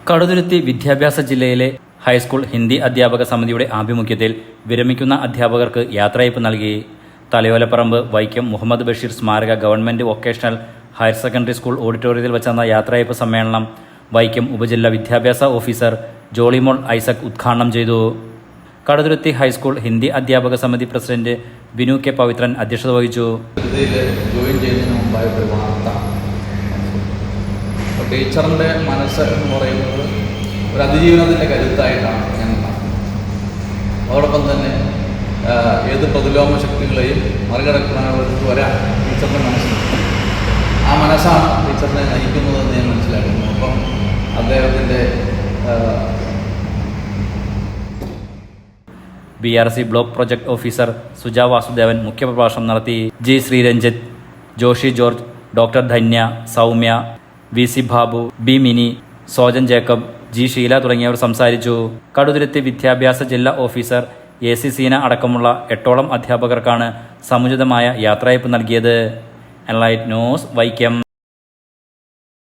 കടുതുരുത്തി വിദ്യാഭ്യാസ ജില്ലയിലെ ഹൈസ്കൂൾ ഹിന്ദി അധ്യാപക സമിതിയുടെ ആഭിമുഖ്യത്തിൽ വിരമിക്കുന്ന അധ്യാപകർക്ക് യാത്രയയപ്പ് നൽകി. തലയോലപ്പറമ്പ് വൈക്കം മുഹമ്മദ് ബഷീർ സ്മാരക government vocational higher secondary school ഓഡിറ്റോറിയത്തിൽ വെച്ച് നടന്ന യാത്രയയപ്പ് സമ്മേളനം വൈക്കം ഉപജില്ലാ വിദ്യാഭ്യാസ ഓഫീസർ ജോളിമോൾ ഐസക് ഉദ്ഘാടനം ചെയ്തു. കടുതുരുത്തി ഹൈസ്കൂൾ ഹിന്ദി അധ്യാപക സമിതി പ്രസിഡന്റ് ബിനു കെ പവിത്രൻ അധ്യക്ഷത വഹിച്ചു. ജോയിൻ ചെയ്യുന്നതിന് മുമ്പായിട്ടൊരു വാർത്ത, ടീച്ചറിൻ്റെ മനസ്സ് എന്ന് പറയുന്നത് ഒരു അതിജീവനത്തിൻ്റെ കരുത്തായിട്ടാണ് ഞാൻ കാണുന്നത്. അതോടൊപ്പം തന്നെ ഏത് പ്രതിലോമ ശക്തികളെയും മറികടക്കാനുള്ള വരാൻ ടീച്ചറിൻ്റെ മനസ്സുണ്ട്. ആ മനസ്സാണ് ടീച്ചറിനെ നയിക്കുന്നതെന്ന് ഞാൻ മനസ്സിലാക്കുന്നു. അപ്പം അദ്ദേഹത്തിൻ്റെ BRC block project officer Suja Vasudevan മുഖ്യപ്രഭാഷണം നടത്തി. G Sreeranjith, Joshy George, doctor Dhanya, Soumya, VC Babu, B Mini, Sojan Jacob, G Sheela തുടങ്ങിയവർ സംസാരിച്ചു. കടുതുരുത്തി വിദ്യാഭ്യാസ ജില്ലാ ഓഫീസർ AC സീന അടക്കമുള്ള 8ഓളം അധ്യാപകർക്കാണ് സമുചിതമായ യാത്രയയപ്പ് നൽകിയത്. Enlight news Vaikom.